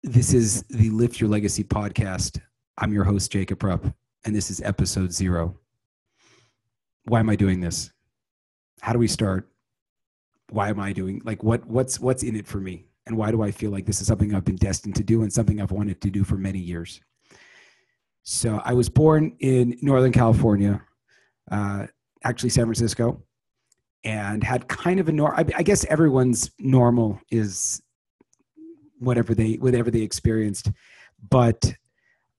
This is the Lift Your Legacy podcast. I'm your host, Jacob Rupp, and this is episode 0. Why am I doing this? How do we start? Why am I doing, what's in it for me? And why do I feel like this is something I've been destined to do and something I've wanted to do for many years? So I was born in Northern California, actually San Francisco, and had kind of I guess everyone's normal is whatever they experienced. But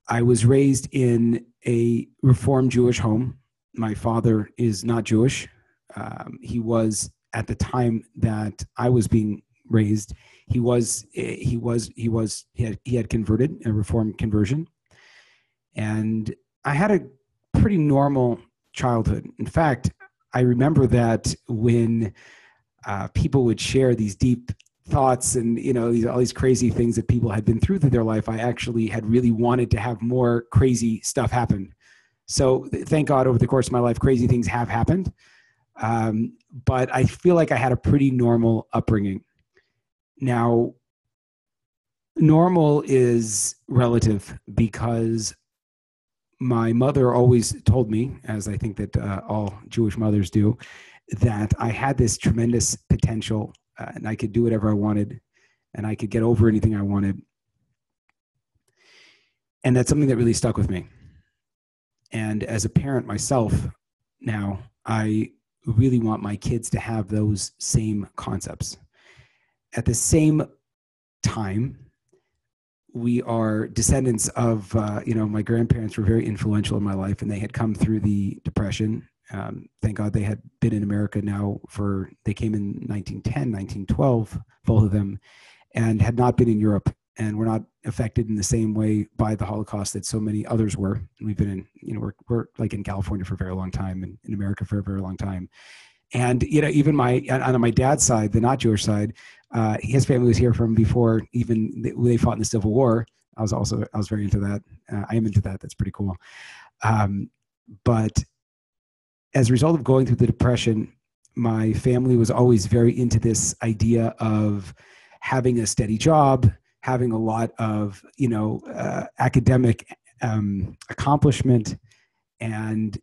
I was raised in a Reformed Jewish home. My father is not Jewish. He was, at the time that I was being raised, he had converted, a Reformed conversion. And I had a pretty normal childhood. In fact, I remember that when people would share these deep thoughts and all these crazy things that people had been through their life, I actually had really wanted to have more crazy stuff happen. So thank God, over the course of my life, crazy things have happened. But I feel like I had a pretty normal upbringing. Now, normal is relative, because my mother always told me, as I think that all Jewish mothers do, that I had this tremendous potential, and I could do whatever I wanted, and I could get over anything I wanted. And that's something that really stuck with me. And as a parent myself now, I really want my kids to have those same concepts. At the same time, we are descendants of, my grandparents were very influential in my life, and they had come through the Depression. Thank God they had been in America now they came in 1910, 1912, both of them, and had not been in Europe, and were not affected in the same way by the Holocaust that so many others were. We've been we're like in California for a very long time, and in America for a very long time. And, even on my dad's side, the not Jewish side, his family was here from before even they fought in the Civil War. I was very into that. I am into that. That's pretty cool. But as a result of going through the Depression, my family was always very into this idea of having a steady job, having a lot of, academic accomplishment. And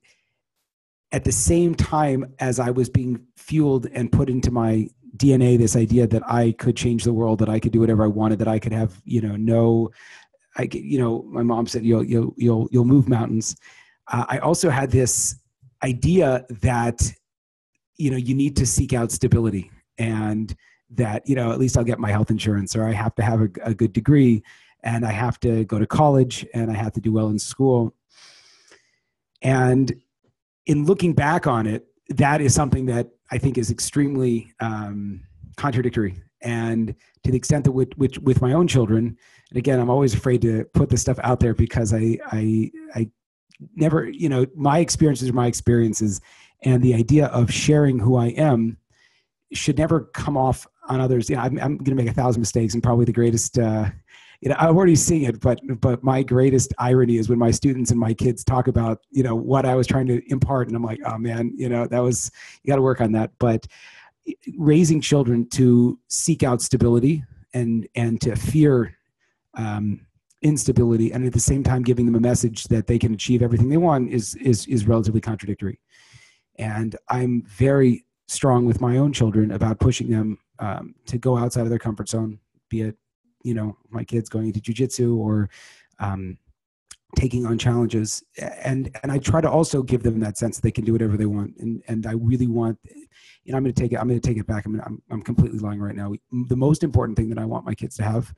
at the same time as I was being fueled and put into my DNA this idea that I could change the world, that I could do whatever I wanted, that I could have, my mom said, you'll move mountains. I also had this idea that, you need to seek out stability, and that, at least I'll get my health insurance, or I have to have a good degree, and I have to go to college, and I have to do well in school. And in looking back on it, that is something that I think is extremely contradictory. And to the extent that with my own children, and again, I'm always afraid to put this stuff out there, because I never, my experiences are my experiences, and the idea of sharing who I am should never come off on others. I'm going to make 1,000 mistakes, and probably the greatest, I'm already seeing it, but my greatest irony is when my students and my kids talk about, what I was trying to impart. And I'm like, oh man, you got to work on that. But raising children to seek out stability and to fear instability, and at the same time giving them a message that they can achieve everything they want is relatively contradictory. And I'm very strong with my own children about pushing them to go outside of their comfort zone, be it, my kids going into jujitsu or taking on challenges. And I try to also give them that sense that they can do whatever they want. And I really want, I'm going to take it back. I'm completely lying right now. The most important thing that I want my kids to have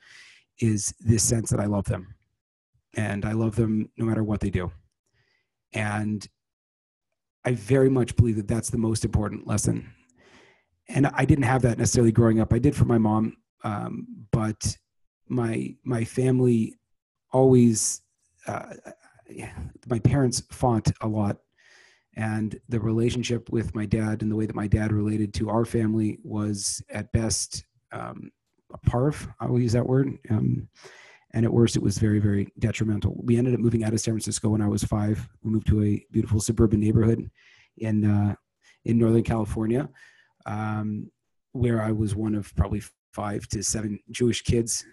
is this sense that I love them, and I love them no matter what they do. And I very much believe that that's the most important lesson. And I didn't have that necessarily growing up. I did for my mom, but my family always, my parents fought a lot, and the relationship with my dad and the way that my dad related to our family was at best parv, I will use that word, and at worst it was very, very detrimental. We ended up moving out of San Francisco when I was 5. We moved to a beautiful suburban neighborhood in Northern California, where I was one of probably 5 to 7 Jewish kids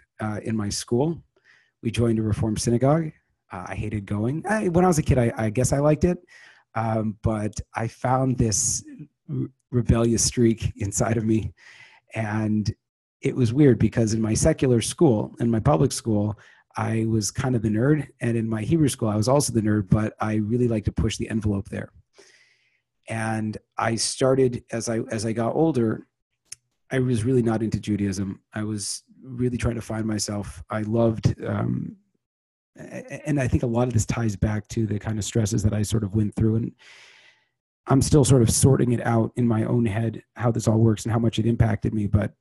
in my school. We joined a Reform synagogue. I hated going. When I was a kid, I guess I liked it. But I found this rebellious streak inside of me. And it was weird because in my secular school, in my public school, I was kind of the nerd. And in my Hebrew school, I was also the nerd, but I really liked to push the envelope there. And I started, as I got older, I was really not into Judaism. I was really trying to find myself. I loved, and I think a lot of this ties back to the kind of stresses that I sort of went through. And I'm still sort of sorting it out in my own head, how this all works and how much it impacted me. But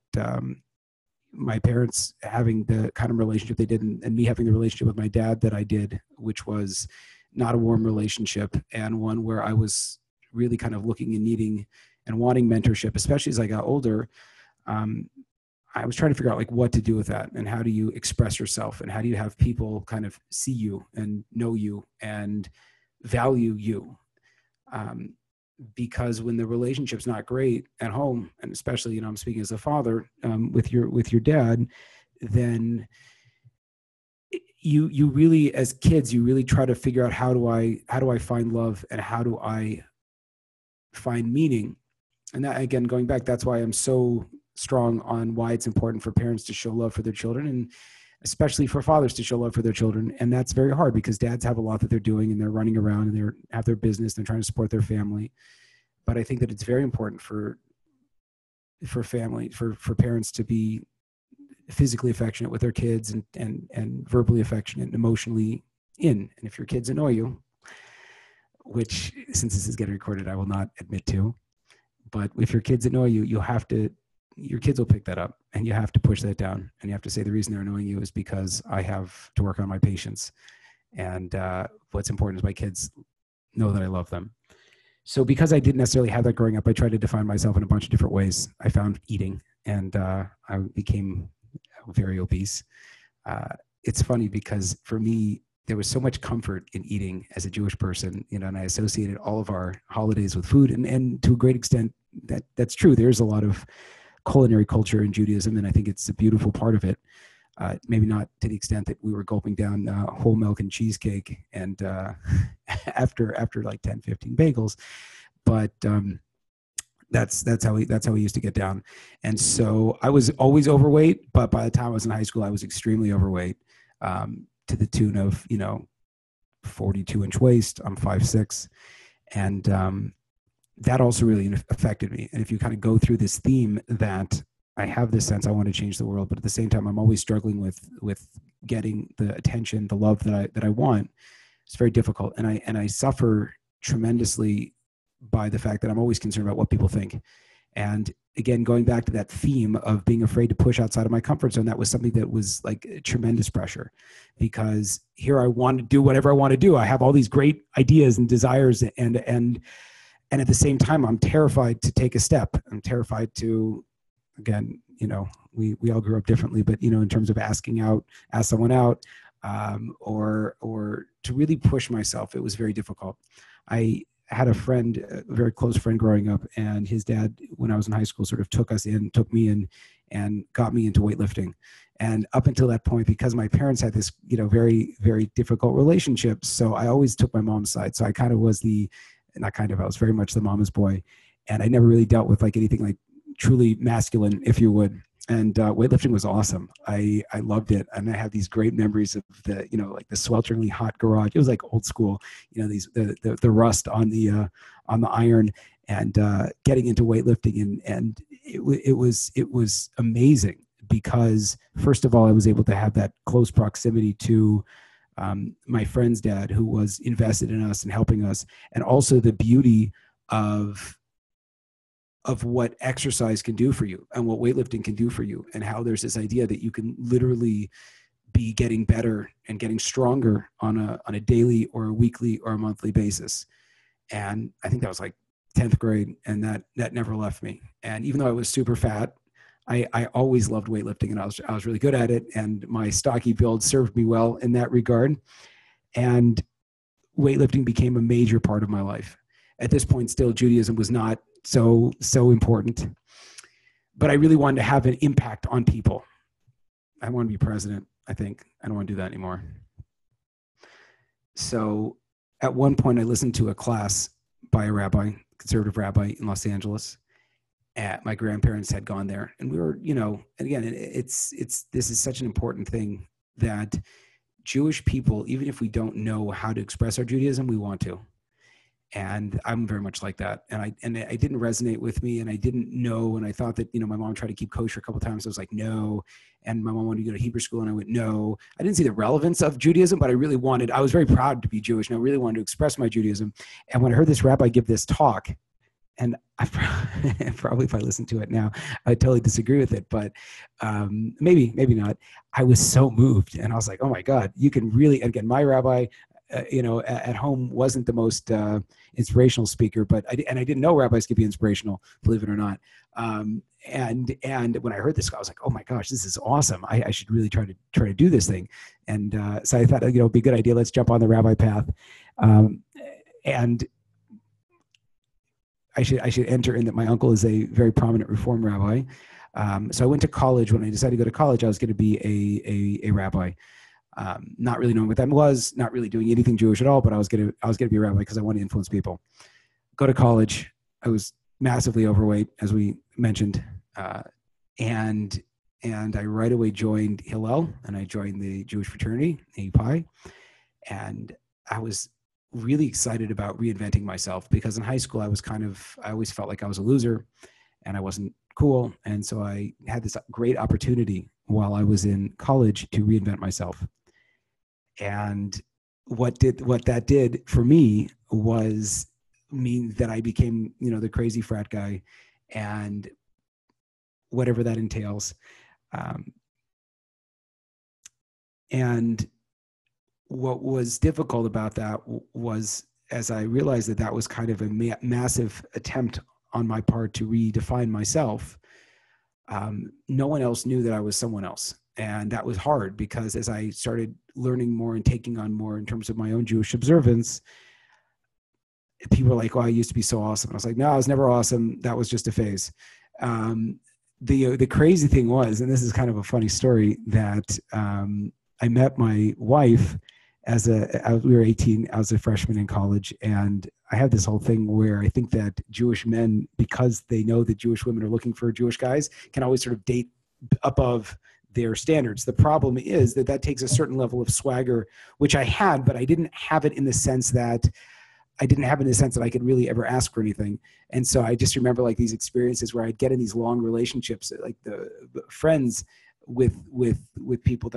my parents having the kind of relationship they did, and me having the relationship with my dad that I did, which was not a warm relationship, and one where I was really kind of looking and needing and wanting mentorship, especially as I got older. I was trying to figure out like what to do with that, and how do you express yourself, and how do you have people kind of see you and know you and value you. Because when the relationship's not great at home, and especially, you know, I'm speaking as a father, with your dad, then you really, as kids, you really try to figure out how do I find love, and how do I find meaning. And that, again, going back, that's why I'm so strong on why it's important for parents to show love for their children, and especially for fathers to show love for their children. And that's very hard because dads have a lot that they're doing, and they're running around, and they have their business, and they're trying to support their family. But I think that it's very important for parents to be physically affectionate with their kids, and verbally affectionate and emotionally in. And if your kids annoy you, which, since this is getting recorded, I will not admit to, but if your kids annoy you, your kids will pick that up, and you have to push that down, and you have to say the reason they're annoying you is because I have to work on my patience. And what's important is my kids know that I love them. So because I didn't necessarily have that growing up, I tried to define myself in a bunch of different ways. I found eating, and I became very obese. It's funny because for me, there was so much comfort in eating as a Jewish person, you know, and I associated all of our holidays with food, and to a great extent, that's true. There's a lot of culinary culture in Judaism, and I think it's a beautiful part of it. Maybe not to the extent that we were gulping down whole milk and cheesecake and after like 10, 15 bagels, but that's how we used to get down. And so I was always overweight, but by the time I was in high school, I was extremely overweight, to the tune of, you know, 42-inch waist. I'm 5'6", and that also really affected me. And if you kind of go through this theme that I have this sense I want to change the world, but at the same time, I'm always struggling with getting the attention, the love that I want. It's very difficult. And I suffer tremendously by the fact that I'm always concerned about what people think. And again, going back to that theme of being afraid to push outside of my comfort zone, that was something that was like tremendous pressure, because here I want to do whatever I want to do. I have all these great ideas and desires, and at the same time, I'm terrified to take a step. I'm terrified to, again, you know, we all grew up differently, but, you know, in terms of ask someone out, or to really push myself, it was very difficult. I had a friend, a very close friend growing up, and his dad, when I was in high school, sort of took me in and got me into weightlifting. And up until that point, because my parents had this, you know, very, very difficult relationship, so I always took my mom's side. So I kind of was I was very much the mama's boy, and I never really dealt with like anything like truly masculine, if you would. And weightlifting was awesome. I loved it. And I have these great memories of the, you know, like the swelteringly hot garage. It was like old school, you know, the rust on the iron, and getting into weightlifting. And it was amazing, because first of all, I was able to have that close proximity to my friend's dad, who was invested in us and helping us, and also the beauty of what exercise can do for you, and what weightlifting can do for you, and how there's this idea that you can literally be getting better and getting stronger on a daily or a weekly or a monthly basis. And I think that was like 10th grade, and that never left me. And even though I was super fat, I always loved weightlifting, and I was really good at it, and my stocky build served me well in that regard. And weightlifting became a major part of my life. At this point, still, Judaism was not so important, but I really wanted to have an impact on people. I want to be president. I think I don't want to do that anymore. So at one point I listened to a class by a rabbi, conservative rabbi in Los Angeles. My grandparents had gone there, and we were, and again, this is such an important thing, that Jewish people, even if we don't know how to express our Judaism, we want to. And I'm very much like that. And it didn't resonate with me, and I didn't know. And I thought that, my mom tried to keep kosher a couple of times. I was like, no. And my mom wanted to go to Hebrew school, and I went, no. I didn't see the relevance of Judaism, but I was very proud to be Jewish, and I really wanted to express my Judaism. And when I heard this rabbi give this talk, and I probably, if I listen to it now, I totally disagree with it, but maybe not. I was so moved, and I was like, oh my God, you can really, again, my rabbi, at home wasn't the most inspirational speaker, but I didn't know rabbis could be inspirational, believe it or not. And when I heard this, I was like, oh my gosh, this is awesome. I should really try to do this thing. And so I thought, it'd be a good idea. Let's jump on the rabbi path. And I should enter in that my uncle is a very prominent Reform rabbi. So I went to college. When I decided to go to college, I was going to be a rabbi. Not really knowing what that was, not really doing anything Jewish at all, but I was going to be a rabbi because I wanted to influence people. Go to college. I was massively overweight, as we mentioned, and I right away joined Hillel, and I joined the Jewish fraternity, API, and I was really excited about reinventing myself, because in high school I always felt like I was a loser and I wasn't cool. And so I had this great opportunity while I was in college to reinvent myself. And what that did for me was mean that I became, the crazy frat guy, and whatever that entails. And what was difficult about that was, as I realized that was kind of a massive attempt on my part to redefine myself, no one else knew that I was someone else. And that was hard, because as I started learning more and taking on more in terms of my own Jewish observance, people were like, oh, I used to be so awesome. And I was like, no, I was never awesome. That was just a phase. The crazy thing was, and this is kind of a funny story, that I met my wife we were 18, I was a freshman in college, and I have this whole thing where I think that Jewish men, because they know that Jewish women are looking for Jewish guys, can always sort of date above their standards. The problem is that takes a certain level of swagger, which I had, but I didn't have it in the sense that I could really ever ask for anything. And so I just remember like these experiences where I'd get in these long relationships, like the friends with people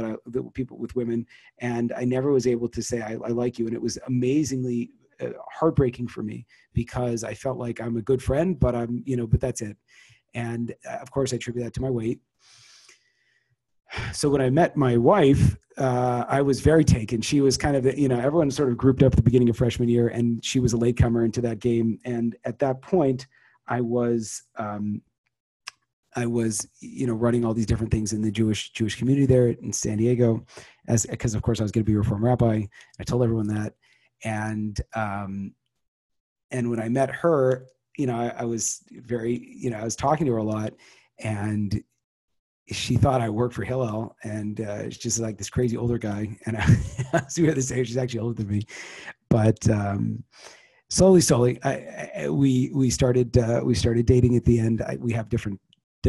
with women, and I never was able to say I like you. And it was amazingly heartbreaking for me, because I felt like I'm a good friend, but but that's it. And of course I attribute that to my weight. So when I met my wife, I was very taken. She was kind of, everyone sort of grouped up at the beginning of freshman year, and she was a latecomer into that game. And at that point I was running all these different things in the Jewish community there in San Diego, because of course I was going to be a Reform rabbi. I told everyone that, and when I met her, I was very, I was talking to her a lot, and she thought I worked for Hillel, and she's just like this crazy older guy, and we were the same. She's actually older than me, but slowly, we started dating. At the end, we have different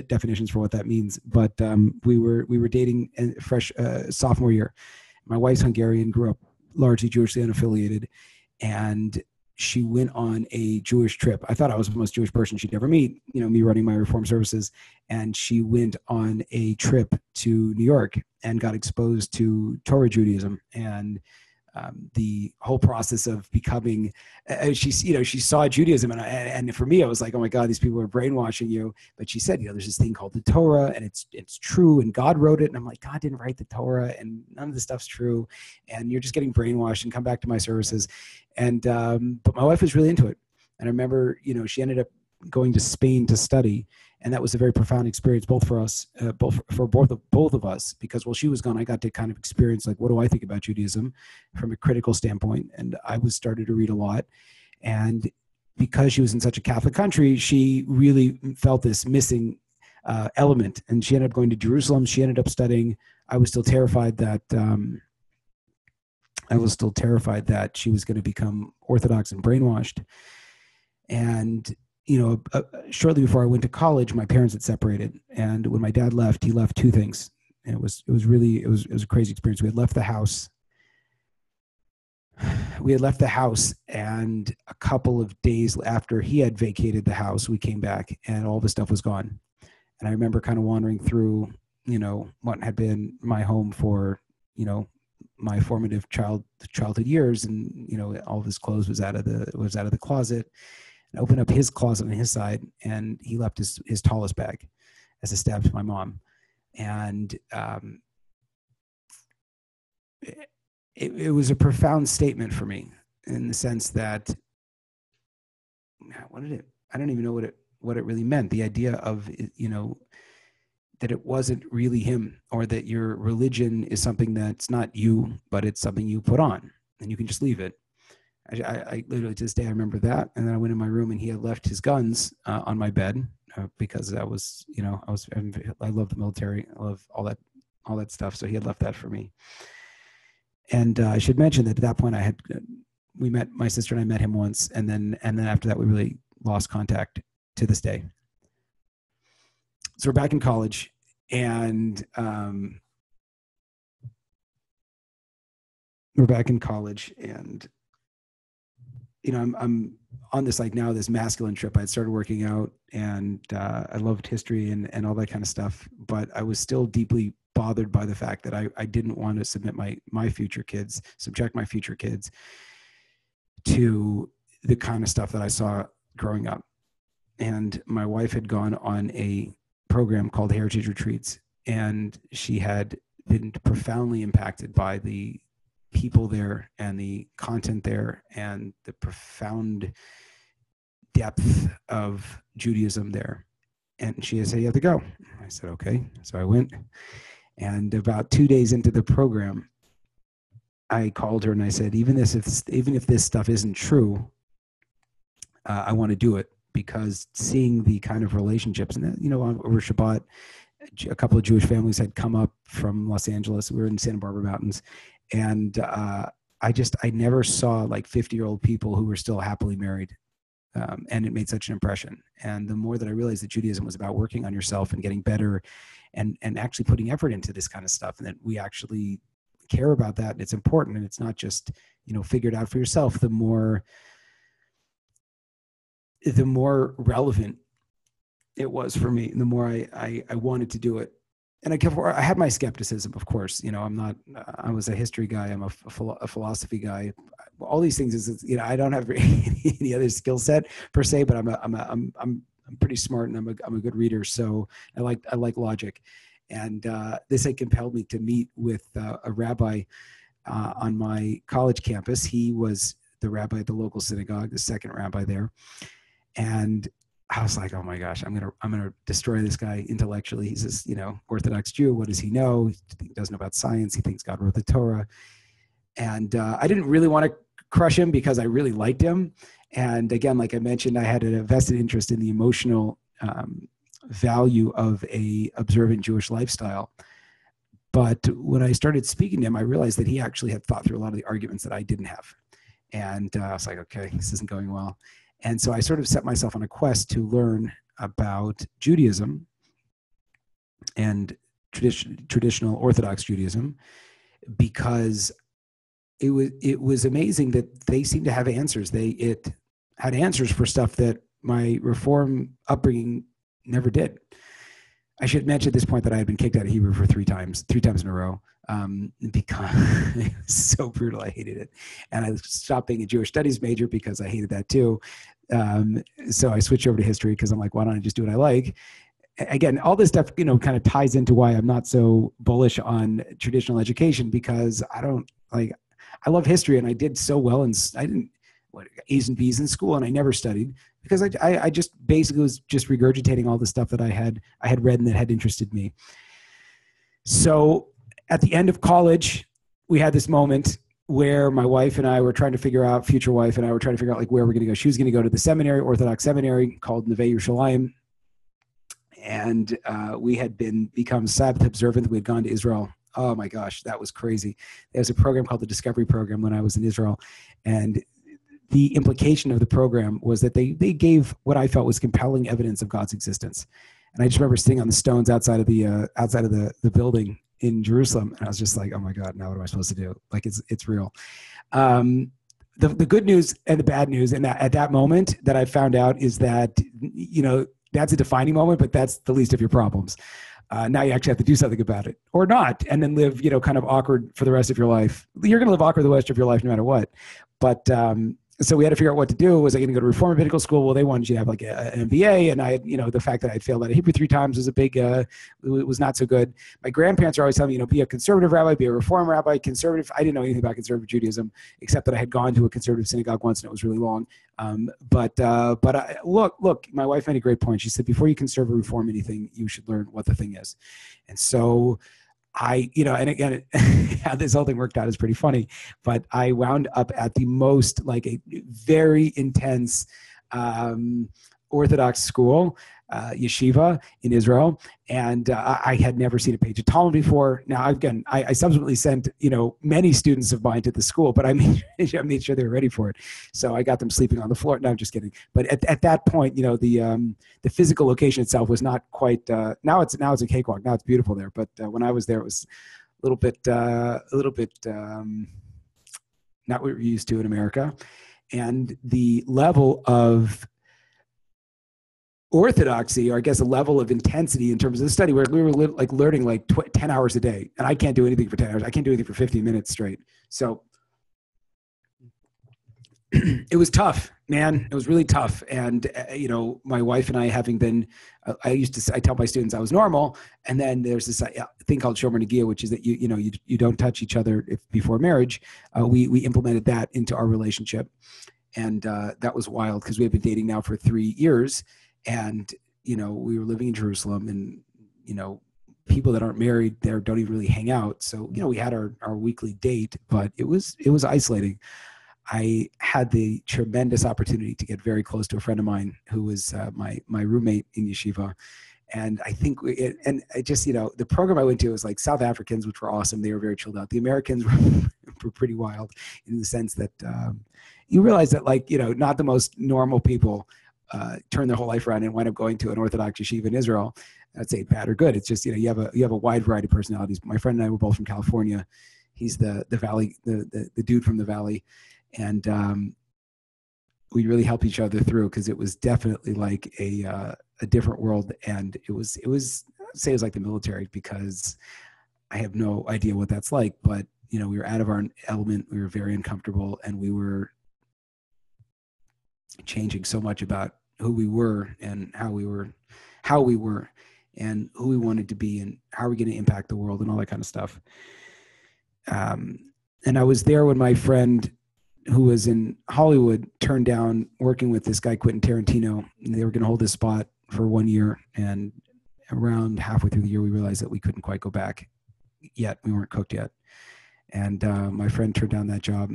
definitions for what that means, but we were dating fresh sophomore year. My wife's Hungarian, grew up largely Jewishly unaffiliated, and she went on a Jewish trip. I thought I was the most Jewish person she'd ever meet, me running my Reform services, and she went on a trip to New York and got exposed to Torah Judaism, and the whole process of becoming, she saw Judaism, and for me, I was like, oh my God, these people are brainwashing you. But she said, there's this thing called the Torah, and it's true, and God wrote it. And I'm like, God didn't write the Torah, and none of this stuff's true, and you're just getting brainwashed, and come back to my services. And but my wife was really into it, and I remember, she ended up going to Spain to study. And that was a very profound experience, both for us, both of us, because while she was gone, I got to kind of experience, like, what do I think about Judaism from a critical standpoint? And I started to read a lot. And because she was in such a Catholic country, she really felt this missing element. And she ended up going to Jerusalem. She ended up studying I was still terrified that she was going to become Orthodox and brainwashed. And shortly before I went to college, my parents had separated, and when my dad left, he left two things. And it was a crazy experience. We had left the house. And a couple of days after he had vacated the house, we came back, and all the stuff was gone. And I remember kind of wandering through, what had been my home for, my formative childhood years, and all of his clothes was out of the closet. I opened up his closet on his side, and he left his tallest bag as a stab to my mom. And it was a profound statement for me, in the sense that, I don't even know what it really meant. The idea of, that it wasn't really him, or that your religion is something that's not you, but it's something you put on, and you can just leave it. I literally, to this day, I remember that. And then I went in my room, and he had left his guns on my bed, because I love the military. I love all that stuff. So he had left that for me. And I should mention that at that point, my sister and I met him once, and then after that, we really lost contact to this day. So we're back in college, and I'm on this, like, now this masculine trip. I had started working out, and I loved history and all that kind of stuff, but I was still deeply bothered by the fact that I didn't want to subject my future kids to the kind of stuff that I saw growing up. And my wife had gone on a program called Heritage Retreats, and she had been profoundly impacted by the people there and the content there and the profound depth of Judaism there. And she said, "You have to go." I said, "Okay." So I went, and about 2 days into the program, I called her and I said, even if this stuff isn't true, I want to do it, because seeing the kind of relationships, and over Shabbat, a couple of Jewish families had come up from Los Angeles. We were in Santa Barbara Mountains, and I never saw like 50-year-old people who were still happily married, and it made such an impression. And the more that I realized that Judaism was about working on yourself and getting better, and actually putting effort into this kind of stuff, and that we actually care about that, and it's important, and it's not just figure it out for yourself, the more relevant it was for me, and the more I wanted to do it. And I had my skepticism, of course. I was a history guy. I'm a philosophy guy. All these things is, I don't have any other skill set per se, but I'm pretty smart, and I'm a good reader. So I like logic. And this had compelled me to meet with a rabbi on my college campus. He was the rabbi at the local synagogue, the second rabbi there. And I was like, oh my gosh, I'm gonna destroy this guy intellectually. He's this, Orthodox Jew. What does he know? He doesn't know about science. He thinks God wrote the Torah. And I didn't really want to crush him, because I really liked him. And again, like I mentioned, I had a vested interest in the emotional value of a observant Jewish lifestyle. But when I started speaking to him, I realized that he actually had thought through a lot of the arguments that I didn't have. And I was like, okay, this isn't going well. And so I sort of set myself on a quest to learn about Judaism and traditional Orthodox Judaism, because it was amazing that they seemed to have answers. It had answers for stuff that my Reform upbringing never did. I should mention at this point that I had been kicked out of Hebrew for three times in a row, because it was so brutal. I hated it. And I stopped being a Jewish studies major because I hated that too. So I switched over to history, because I'm like, why don't I just do what I like? Again, all this stuff, kind of ties into why I'm not so bullish on traditional education, because I love history, and I did so well, and I didn't A's and B's in school, and I never studied, because I just basically was just regurgitating all the stuff that I had read and that had interested me. So at the end of college, we had this moment where my wife and I were trying to figure out, future wife and I were trying to figure out like where we're going to go. She was going to go to the seminary, Orthodox seminary called Neve Yerushalayim. And we had become Sabbath observant. We had gone to Israel Oh my gosh, that was crazy. There was a program called the Discovery Program when I was in Israel, and the implication of the program was that they gave what I felt was compelling evidence of God's existence. And I just remember sitting on the stones outside of the building in Jerusalem, and I was just like, oh my God, now what am I supposed to do? Like it's real. The good news and the bad news, and at that moment that I found out is that, that's a defining moment, but that's the least of your problems. Now you actually have to do something about it or not, and then live, kind of awkward for the rest of your life. You're going to live awkward the rest of your life no matter what. But so we had to figure out what to do. Was I going to go to Reform Rabbinical School? Well, they wanted you to have like an MBA, and I had, the fact that I had failed out of Hebrew 3 times was a big, was not so good. My grandparents are always telling me, be a conservative rabbi, be a Reform rabbi. Conservative, I didn't know anything about conservative Judaism except that I had gone to a conservative synagogue once, and it was really long. But look, my wife made a great point. She said, before you conserve or reform anything, you should learn what the thing is. And so and again, how this whole thing worked out is pretty funny, but I wound up at the most, like, a very intense Orthodox school, yeshiva in Israel. And I had never seen a page of Talmud before. Now, again, I subsequently sent, many students of mine to the school, but I made sure they were ready for it. So I got them sleeping on the floor. No, I'm just kidding. But at that point, the physical location itself was not quite, now it's a cakewalk. Now it's beautiful there. But when I was there, it was a little bit not what we're used to in America. And the level of orthodoxy, or I guess a level of intensity in terms of the study, where we were learning 10 hours a day, and I can't do anything for 10 hours. I can't do anything for 15 minutes straight. So it was tough, man. It was really tough. And, my wife and I, having been, I tell my students I was normal. And then there's this thing called Shomer Negia, which is that you don't touch each other before marriage. We implemented that into our relationship. And that was wild, because we had been dating now for 3 years. And, we were living in Jerusalem, and, people that aren't married there don't even really hang out. So, we had our weekly date, but it was isolating. I had the tremendous opportunity to get very close to a friend of mine who was my roommate in yeshiva. And I think, the program I went to was like South Africans, which were awesome. They were very chilled out. The Americans were pretty wild, in the sense that you realize that, not the most normal people turn their whole life around and wind up going to an Orthodox yeshiva in Israel. I'd say bad or good. It's just, you have a wide variety of personalities. My friend and I were both from California. He's the valley, the dude from the valley. And we really helped each other through, because it was definitely like a different world. And it was I'd say it was like the military, because I have no idea what that's like, but we were out of our element. We were very uncomfortable, and we were changing so much about who we were and how we were and who we wanted to be, and how we're going to impact the world, and all that kind of stuff. And I was there when my friend, who was in Hollywood, turned down working with this guy, Quentin Tarantino. They were going to hold this spot for 1 year. And around halfway through the year, we realized that we couldn't quite go back yet. We weren't cooked yet. And my friend turned down that job.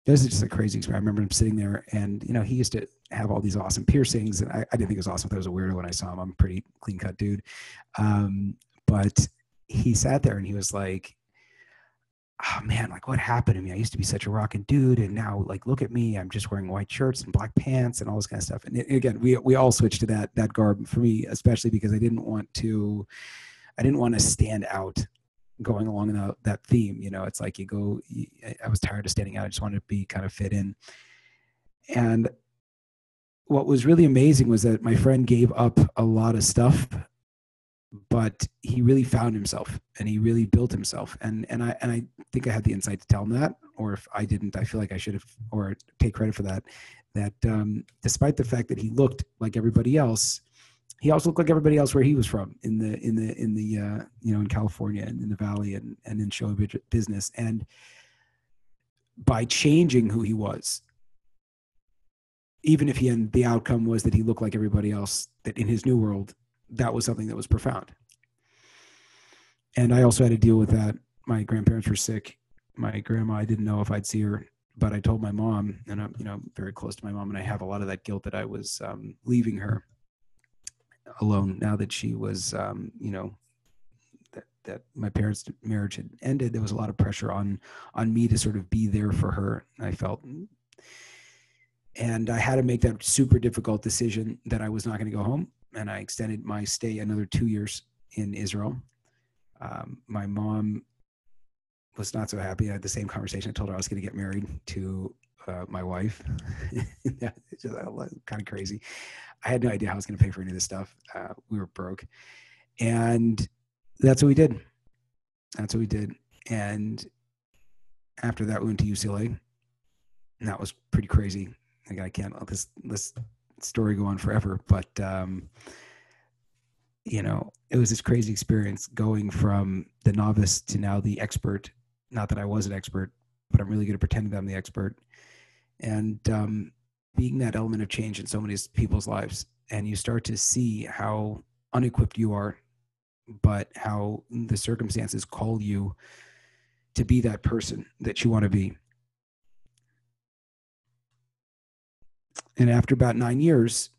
This is just a crazy experience. I remember him sitting there, and, he used to have all these awesome piercings. And I didn't think it was awesome. I was a weirdo when I saw him. I'm a pretty clean cut dude. But he sat there and he was like, oh man, like, what happened to me? I used to be such a rockin' dude, and now, like, look at me. I'm just wearing white shirts and black pants and all this kind of stuff. And again, we all switched to that garb, for me, especially because I didn't want to stand out going along that theme. It's like I was tired of standing out. I just wanted to be kind of fit in. And what was really amazing was that my friend gave up a lot of stuff, but he really found himself, and he really built himself. And I think I had the insight to tell him that, or if I didn't, I feel like I should have, or take credit for that, despite the fact that he looked like everybody else, he also looked like everybody else where he was from, in California and in the Valley, and in show business. And by changing who he was, even if the outcome was that he looked like everybody else, that in his new world, that was something that was profound. And I also had to deal with that. My grandparents were sick. My grandma, I didn't know if I'd see her, but I told my mom, and I'm very close to my mom, and I have a lot of that guilt that I was leaving her alone, now that she was, that my parents' marriage had ended, there was a lot of pressure on me to sort of be there for her. I felt, and I had to make that super difficult decision that I was not going to go home, and I extended my stay another 2 years in Israel. My mom was not so happy. I had the same conversation. I told her I was going to get married to my wife. It's just kind of crazy. I had no idea how I was going to pay for any of this stuff. We were broke. And that's what we did. That's what we did. And after that, we went to UCLA. And that was pretty crazy. Like, I can't let this story go on forever. But, you know, it was this crazy experience going from the novice to now the expert. Not that I was an expert, but I'm really good at pretending that I'm the expert. And being that element of change in so many people's lives. And you start to see how unequipped you are, but how the circumstances call you to be that person that you want to be. And after about 8 years,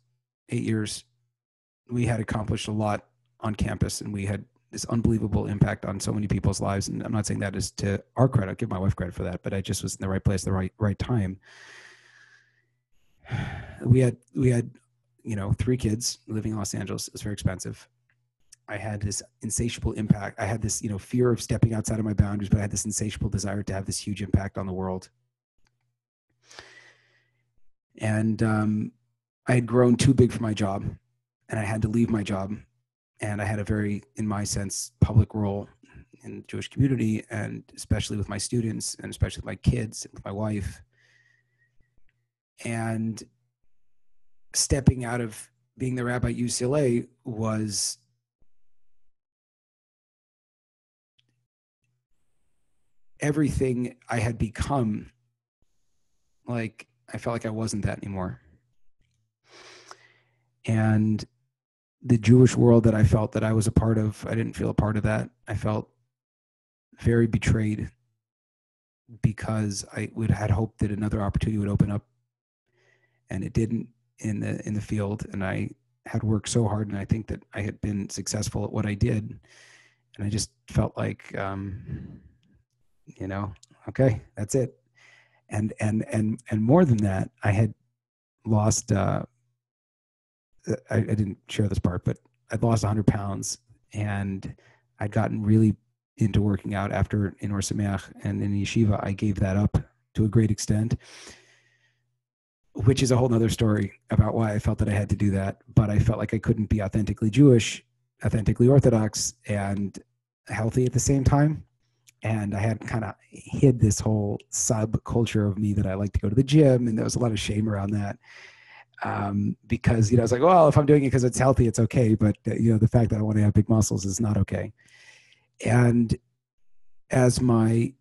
we had accomplished a lot on campus, and we had this unbelievable impact on so many people's lives. And I'm not saying that is to our credit. I give my wife credit for that, but I just was in the right place at the right time. We had, 3 kids living in Los Angeles. It was very expensive. I had this insatiable impact. I had this, fear of stepping outside of my boundaries, but I had this insatiable desire to have this huge impact on the world. And I had grown too big for my job, and I had to leave my job. And I had a very, in my sense, public role in the Jewish community, and especially with my students, and especially with my kids, and with my wife. And stepping out of being the rabbi at UCLA was everything I had become. Like, I felt like I wasn't that anymore. And the Jewish world that I felt that I was a part of, I didn't feel a part of that. I felt very betrayed because I had hoped that another opportunity would open up, and it didn't in the field. And I had worked so hard, and I think that I had been successful at what I did. And I just felt like, okay, that's it. And more than that, I had lost, I didn't share this part, but I'd lost 100 pounds, and I'd gotten really into working out after in Or Sameach and in yeshiva. I gave that up to a great extent, which is a whole nother story about why I felt that I had to do that. But I felt like I couldn't be authentically Jewish, authentically Orthodox, and healthy at the same time. And I had kind of hid this whole subculture of me that I like to go to the gym, and there was a lot of shame around that. Because, I was like, well, if I'm doing it because it's healthy, it's okay. But, the fact that I want to have big muscles is not okay. And as my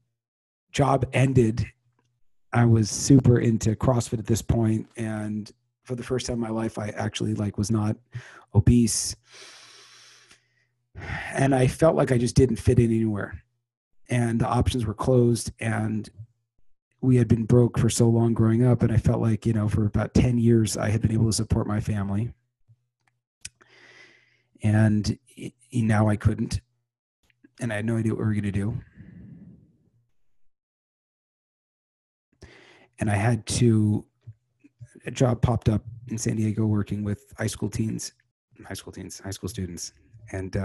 job ended, I was super into CrossFit at this point. And for the first time in my life, I actually was not obese. And I felt like I just didn't fit in anywhere. And the options were closed, and we had been broke for so long growing up. And I felt like, for about 10 years, I had been able to support my family. And now I couldn't. And I had no idea what we were going to do. And I had a job popped up in San Diego working with high school students. And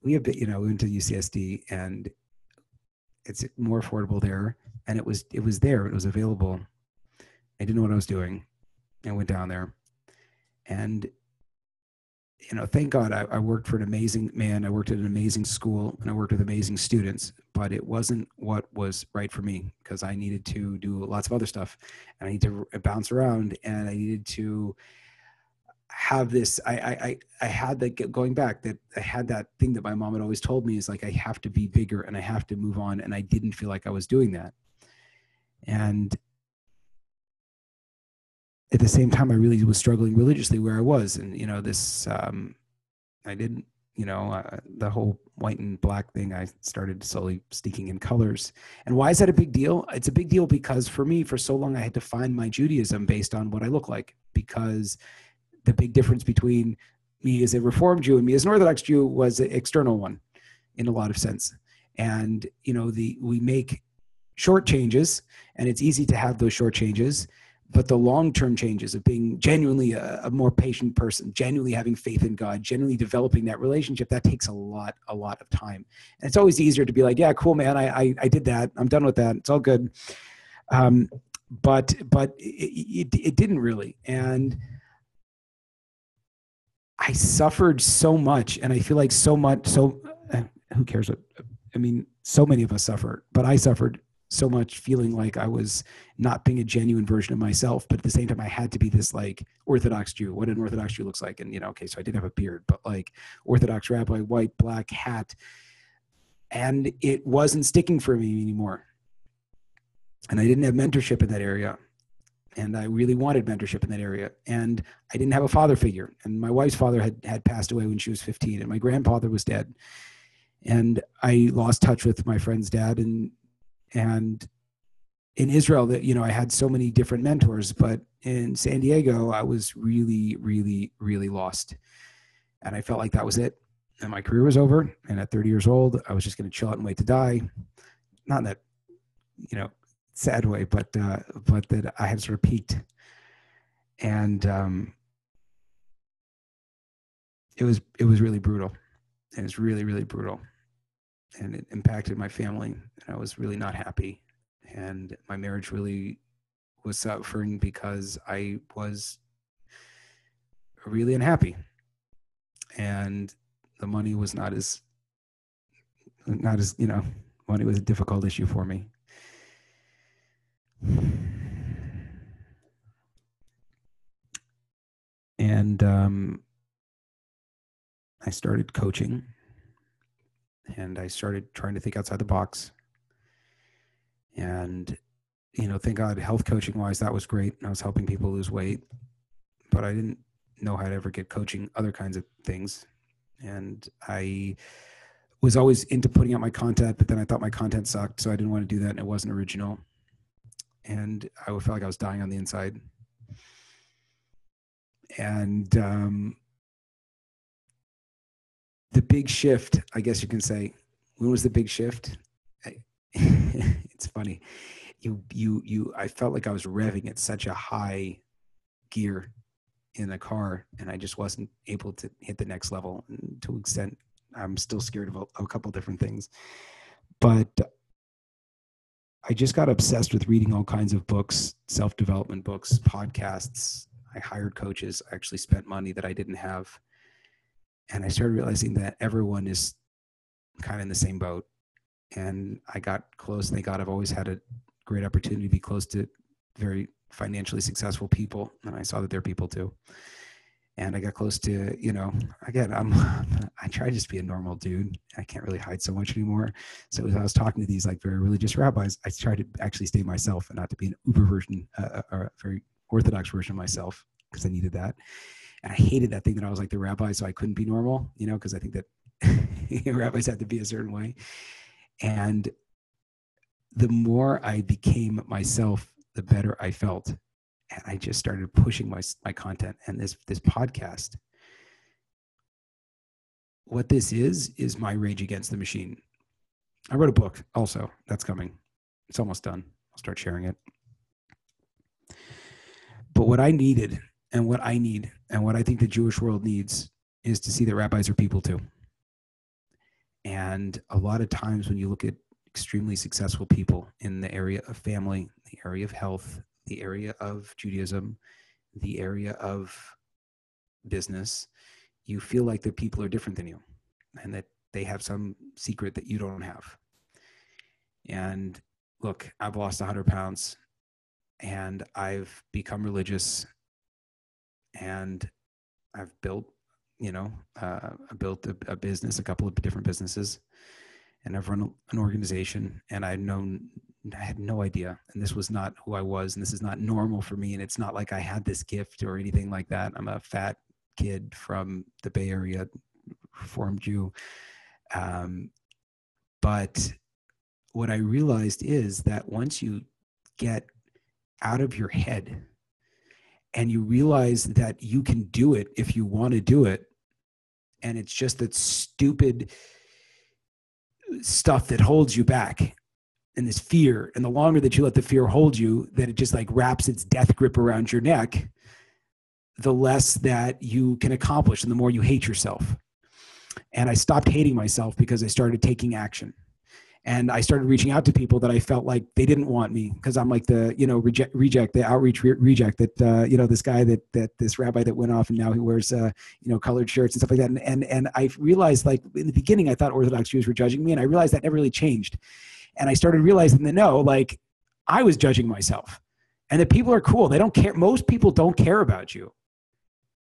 we went to UCSD, and it's more affordable there. And it was there. It was available. I didn't know what I was doing. I went down there, and thank God I worked for an amazing man. I worked at an amazing school, and I worked with amazing students, but it wasn't what was right for me, because I needed to do lots of other stuff, and I needed to bounce around, and I needed to have this, I had that, going back, that I had that thing that my mom had always told me is I have to be bigger and I have to move on. And I didn't feel like I was doing that. And at the same time, I really was struggling religiously where I was. And, I didn't, the whole white and black thing, I started slowly sneaking in colors. And why is that a big deal? It's a big deal because for me, for so long, I had to find my Judaism based on what I look like, because the big difference between me as a Reformed Jew and me as an Orthodox Jew was an external one. in a lot of sense. And, we make short changes, and it's easy to have those short changes, but the long-term changes of being genuinely a more patient person, genuinely having faith in God, genuinely developing that relationship, that takes a lot of time. And it's always easier to be like, yeah, cool, man. I did that. I'm done with that. It's all good. But it didn't really. And I suffered so much, and I feel like so who cares what, so many of us suffer, but I suffered so much feeling like I was not being a genuine version of myself. But at the same time, I had to be this like Orthodox Jew, what an Orthodox Jew looks like. And, okay, so I did have a beard, but like Orthodox rabbi, white, black hat. And it wasn't sticking for me anymore. And I didn't have mentorship in that area. And I really wanted mentorship in that area. And I didn't have a father figure. And my wife's father had passed away when she was 15, and my grandfather was dead. And I lost touch with my friend's dad. And in Israel, that, I had so many different mentors, but in San Diego, I was really, really, really lost. And I felt like that was it. And my career was over. And at 30 years old, I was just going to chill out and wait to die. Not in that, sad way, but that I had sort of peaked. And it was really brutal. It was really, really brutal. And it impacted my family, and I was really not happy. And my marriage really was suffering because I was really unhappy. And the money was not as, money was a difficult issue for me. And I started coaching, and I started trying to think outside the box. And, thank God, health coaching wise, that was great. I was helping people lose weight, but I didn't know how to ever get coaching other kinds of things. And I was always into putting out my content, but then I thought my content sucked, so I didn't want to do that, and it wasn't original. And I felt like I was dying on the inside. And the big shift, I guess you can say, when was the big shift? It's funny. I felt like I was revving at such a high gear in the car, and I just wasn't able to hit the next level. And to an extent, I'm still scared of a couple different things. But I just got obsessed with reading all kinds of books, self-development books, podcasts. I hired coaches. I actually spent money that I didn't have. And I started realizing that everyone is kind of in the same boat. And I got close. Thank God, I've always had a great opportunity to be close to very financially successful people. And I saw that they're people too. And I got close to, again, I try to just be a normal dude. I can't really hide so much anymore. So as I was talking to these like very religious rabbis, I tried to actually stay myself and not to be an uber version, or a very Orthodox version of myself, because I needed that. And I hated that thing that I was like the rabbi, so I couldn't be normal, because I think that rabbis have to be a certain way. And the more I became myself, the better I felt. And I just started pushing my content. And this podcast, what this is my rage against the machine. I wrote a book also. That's coming. It's almost done. I'll start sharing it. But what I needed, and what I need, and what I think the Jewish world needs, is to see that rabbis are people too. And a lot of times when you look at extremely successful people in the area of family, the area of health, the area of Judaism, the area of business, you feel like the people are different than you, and that they have some secret that you don't have. And look, I've lost 100 pounds, and I've become religious, and I've built, I built a business, a couple of different businesses, and I've run an organization, and I had no idea, and this was not who I was, and this is not normal for me, and it's not like I had this gift or anything like that. I'm a fat kid from the Bay Area, Reformed Jew. But what I realized is that once you get out of your head and you realize that you can do it if you want to do it, and it's just that stupid stuff that holds you back, and this fear. And the longer that you let the fear hold you, that it just like wraps its death grip around your neck, the less that you can accomplish and the more you hate yourself. And I stopped hating myself because I started taking action. And I started reaching out to people that I felt like they didn't want me, because I'm like the, reject, the outreach reject that, this guy this rabbi that went off and now he wears, colored shirts and stuff like that. And I realized, like, in the beginning, I thought Orthodox Jews were judging me, and I realized that never really changed. And I started realizing that no, like, I was judging myself, and that people are cool. They don't care. Most people don't care about you,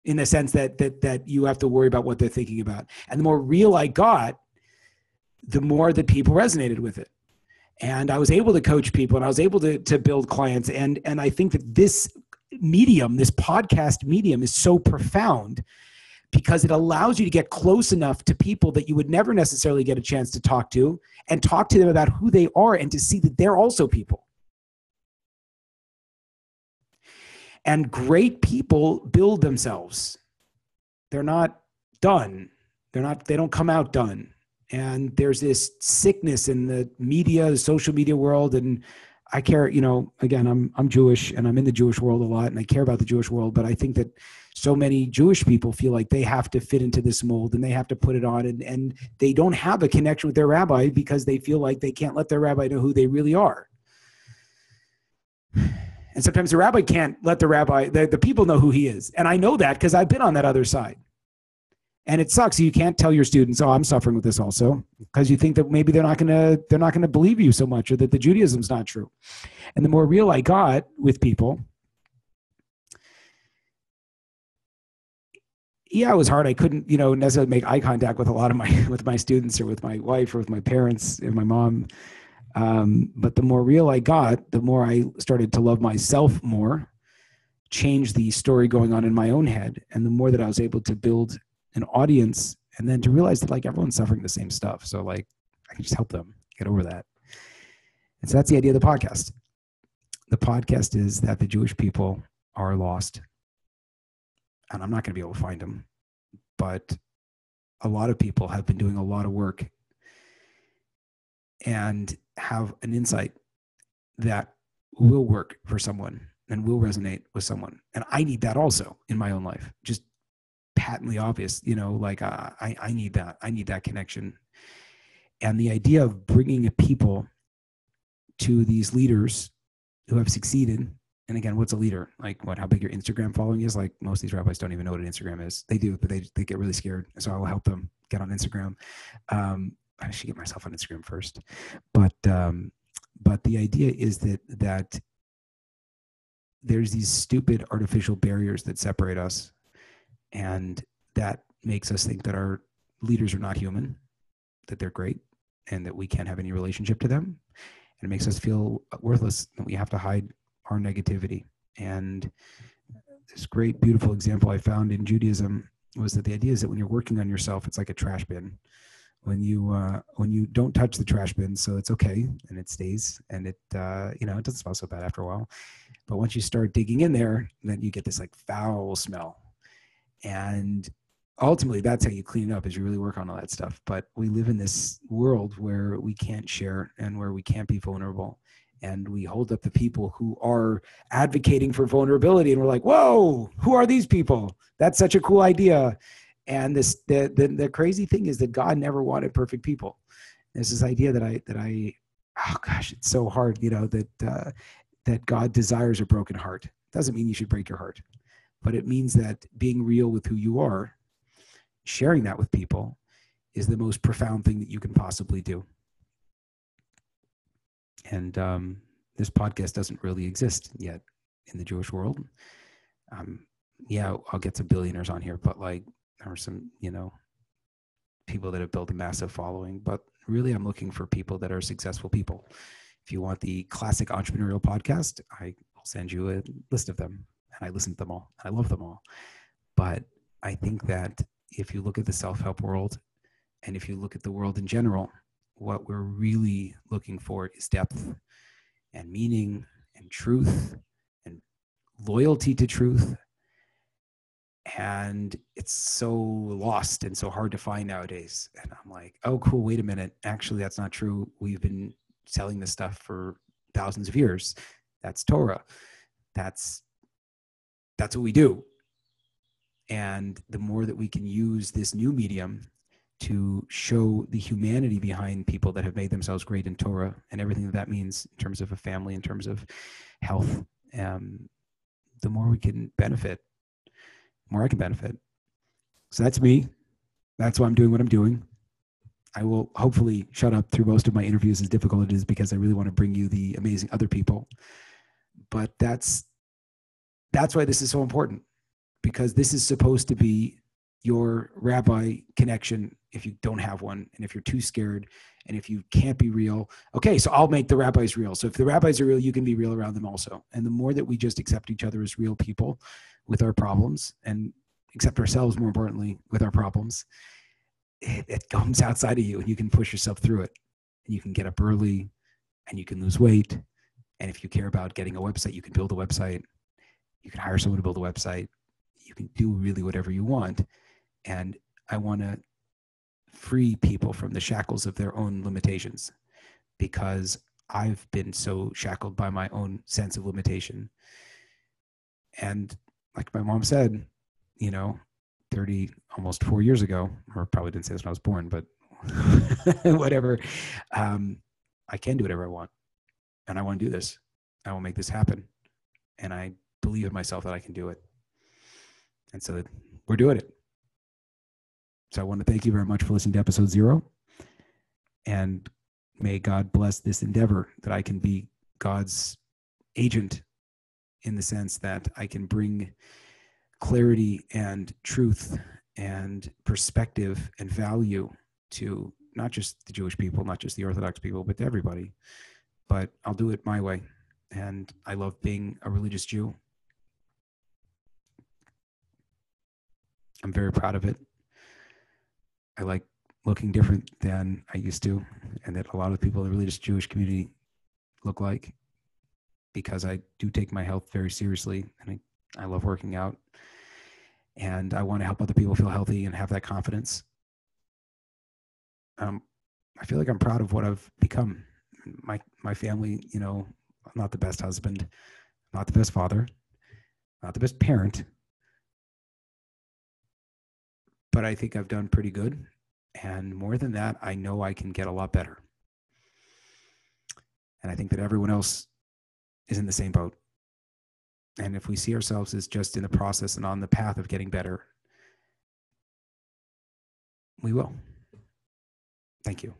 in the sense that you have to worry about what they're thinking about. And the more real I got, the more that people resonated with it. And I was able to coach people, and I was able to build clients. And I think that this medium, this podcast medium, is so profound because it allows you to get close enough to people that you would never necessarily get a chance to talk to, and talk to them about who they are, and to see that they're also people. And great people build themselves. They're not done. They don't come out done. And there's this sickness in the media, the social media world. And I care, again, I'm Jewish, and I'm in the Jewish world a lot, and I care about the Jewish world. But I think that so many Jewish people feel like they have to fit into this mold, and they have to put it on, and they don't have a connection with their rabbi because they feel like they can't let their rabbi know who they really are. And sometimes the rabbi can't let the people know who he is. And I know that because I've been on that other side. And it sucks. You can't tell your students, "Oh, I'm suffering with this also," because you think that maybe they're not going to believe you so much, or that the Judaism's not true. And the more real I got with people, it was hard. I couldn't, necessarily make eye contact with a lot of my students, or with my wife, or with my parents and my mom. But the more real I got, the more I started to love myself more, change the story going on in my own head, and the more that I was able to build an audience, and then to realize that, like, everyone's suffering the same stuff. So, like, I can just help them get over that. And so that's the idea of the podcast. The podcast is that the Jewish people are lost, and I'm not going to be able to find them, but a lot of people have been doing a lot of work and have an insight that will work for someone and will resonate with someone. And I need that also in my own life. Just patently obvious, I need that. I need that connection. And the idea of bringing people to these leaders who have succeeded. And again, what's a leader? Like, how big your Instagram following is? Like, most of these rabbis don't even know what an Instagram is. They do, but they get really scared. So I will help them get on Instagram. I should get myself on Instagram first. But the idea is that there's these stupid artificial barriers that separate us. And that makes us think that our leaders are not human, that they're great, and that we can't have any relationship to them. And it makes us feel worthless, that we have to hide our negativity. And this great, beautiful example I found in Judaism was that the idea is that when you're working on yourself, it's like a trash bin. When you don't touch the trash bin, so it's okay, and it stays, and it doesn't smell so bad after a while. But once you start digging in there, then you get this like foul smell. And ultimately, that's how you clean it up, is you really work on all that stuff. But we live in this world where we can't share, and where we can't be vulnerable. And we hold up the people who are advocating for vulnerability, and we're like, whoa, who are these people? That's such a cool idea. And the crazy thing is that God never wanted perfect people. There's this idea that oh gosh, it's so hard, that God desires a broken heart. Doesn't mean you should break your heart. But it means that being real with who you are, sharing that with people, is the most profound thing that you can possibly do. And this podcast doesn't really exist yet in the Jewish world. I'll get some billionaires on here, but like, there are some, people that have built a massive following. But really, I'm looking for people that are successful people. If you want the classic entrepreneurial podcast, I will send you a list of them. And I listen to them all. I love them all. But I think that if you look at the self-help world, and if you look at the world in general, what we're really looking for is depth and meaning and truth and loyalty to truth And it's so lost and so hard to find nowadays. And I'm like, oh, cool. Wait a minute. Actually, that's not true. We've been selling this stuff for thousands of years. That's Torah. That's what we do. And the more that we can use this new medium to show the humanity behind people that have made themselves great in Torah and everything that means in terms of a family, in terms of health, the more we can benefit, the more I can benefit. So that's me. That's why I'm doing what I'm doing. I will hopefully shut up through most of my interviews, as difficult it is, because I really want to bring you the amazing other people. But that's why this is so important, because this is supposed to be your rabbi connection if you don't have one, and if you're too scared, and if you can't be real. Okay, so I'll make the rabbis real. So if the rabbis are real, you can be real around them also. And the more that we just accept each other as real people with our problems, and accept ourselves, more importantly, with our problems, it comes outside of you, and you can push yourself through it. And you can get up early, and you can lose weight. And if you care about getting a website, you can build a website. You can hire someone to build a website. You can do really whatever you want. And I want to free people from the shackles of their own limitations, because I've been so shackled by my own sense of limitation. And like my mom said, 30, almost 4 years ago, or probably didn't say this when I was born, but whatever, I can do whatever I want. And I want to do this. I will make this happen. And I believe in myself that I can do it. And so we're doing it. So I want to thank you very much for listening to episode 0. And may God bless this endeavor, that I can be God's agent, in the sense that I can bring clarity and truth and perspective and value to not just the Jewish people, not just the Orthodox people, but to everybody. But I'll do it my way. And I love being a religious Jew. I'm very proud of it. I like looking different than I used to, and that a lot of people in the religious Jewish community look like, because I do take my health very seriously, and I love working out, and I want to help other people feel healthy and have that confidence. I feel like I'm proud of what I've become. My family, I'm not the best husband, not the best father, not the best parent, but I think I've done pretty good. And more than that, I know I can get a lot better. And I think that everyone else is in the same boat. And if we see ourselves as just in the process and on the path of getting better, we will. Thank you.